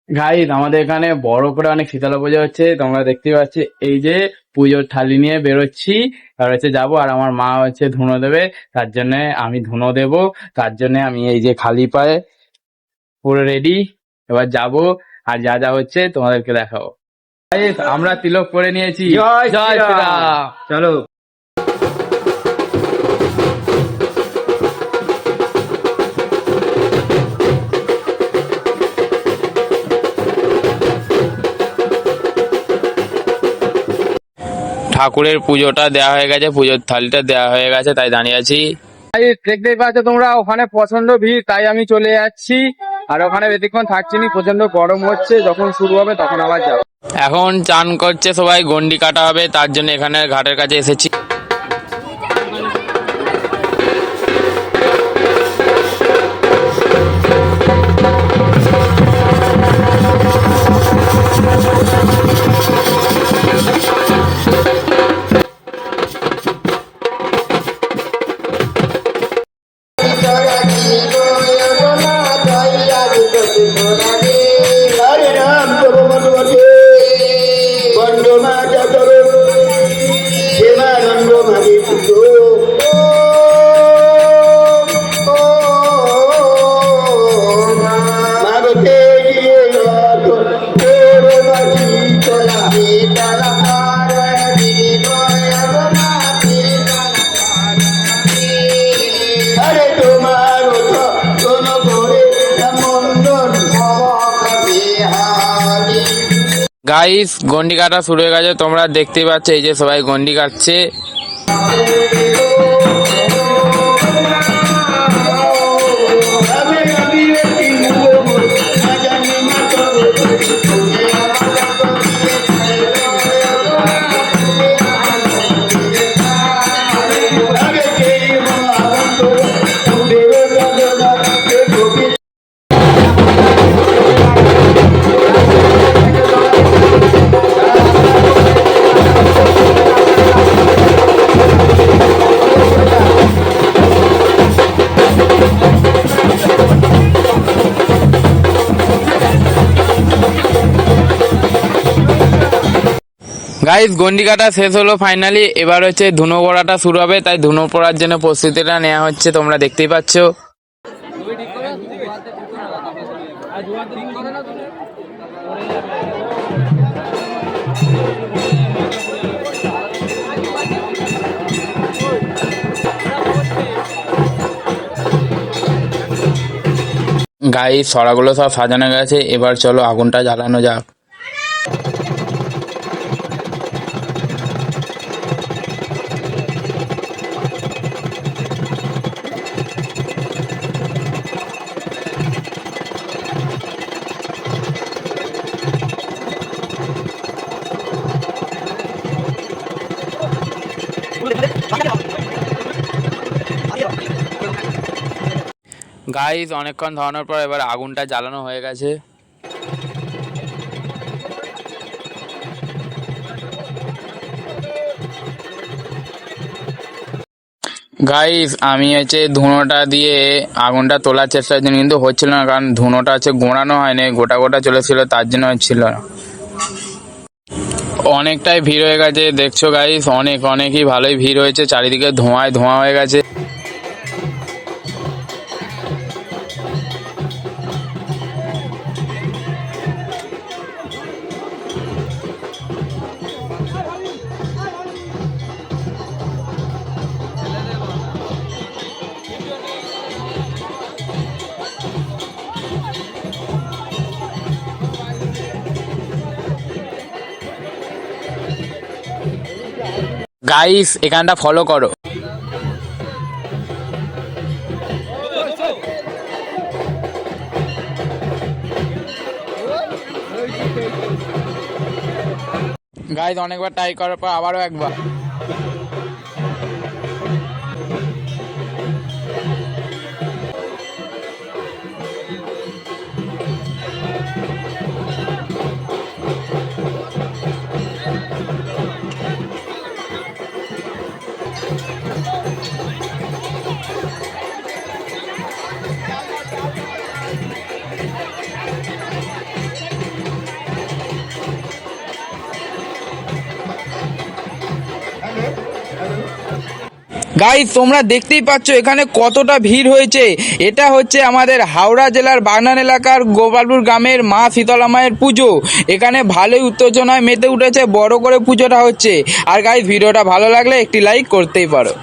Guys, আমাদের এখানে বড় করে অনেক শীতলা পুজো হচ্ছে, তোমরা দেখতে পাচ্ছ। এই যে পুজোর থালি নিয়ে বেরোচ্ছি, আর হচ্ছে যাবো। আর আমার মা হচ্ছে ধুনো দেবে, তার জন্য আমি ধুনো দেবো। তার জন্য আমি এই যে খালি পায়ে পুরো রেডি, এবার যাবো। আর যা যা হচ্ছে তোমাদেরকে দেখাবো। গাইস, আমরা তিলক পরে নিয়েছি। জয় জয় শ্রীরাম। শ্রীরাম। চলো। ঠাকুরের পুজোটা দেওয়া হয়ে গেছে, পুজোর থালিটা দেওয়া হয়ে গেছে, তাই দাঁড়িয়ে আছি। দেখতেই পাচ্ছ তোমরা, ওখানে প্রচন্ড ভিড়, তাই আমি চলে যাচ্ছি। আর ওখানে বেশিক্ষণ থাকছি না, প্রচন্ড গরম হচ্ছে। যখন শুরু হবে তখন আবার যাবো। এখন চান করছে সবাই, গন্ডি কাটা হবে, তার জন্য এখানে ঘাটের কাছে এসেছি। हरे राम प्रभु मधुमते बंडो माता करो सेवा रंगो भाभी पुतो मागते दिए लातो तेरे बाजी चला बेटा हरे तुम्हारो तो दोनों घोड़े मंडन গাইস, গন্ডি কাটা শুরু হয়ে গেছে, তোমরা দেখতেই পাচ্ছ। এই যে সবাই গন্ডি কাটছে। গাইস, গন্ডি কাটা শেষ হলো ফাইনালি। এবার হচ্ছে ধুনো পড়াটা শুরু হবে, তাই ধুনো পড়ার জন্য প্রস্তুতিটা নেওয়া হচ্ছে, তোমরা দেখতেই পাচ্ছ। গাইস, সরাগুলো সব সাজানো গেছে, এবার চলো আগুনটা জ্বালানো যাক। গাইস, অনেকক্ষণ ধরানোর পর এবার আগুনটা জ্বালানো হয়ে গেছে। গাইস, আমি হচ্ছে ধুনোটা দিয়ে আগুনটা তোলার চেষ্টা করছি, কিন্তু হচ্ছিল না, কারণ ধুনোটা হচ্ছে গোড়ানো হয়নি, গোটা গোটা চলেছিল, তার জন্য হচ্ছিল না। অনেকটাই ভিড় হয়ে গেছে, দেখছো গাইস, অনেকই ভালোই ভিড় হয়েছে, চারিদিকে ধোঁয়ায় ধোঁয়া হয়ে গেছে। গাইস, এখানটা ফলো করো। গাইস, অনেকবার ট্রাই করার পর আবারও একবার। গাইস তোমরা দেখতেই পাচ্ছ এখানে কতটা ভিড় হয়েছে। এটা হচ্ছে আমাদের হাওড়া জেলার বাগনান এলাকার গোপালপুর গ্রামের মা শীতলা মায়ের পুজো। এখানে ভালোই উত্তেজনায় মেতে উঠেছে, বড় করে পুজোটা হচ্ছে। আর গাইস ভিডিওটা ভালো লাগলে একটি লাইক করতেই পারো।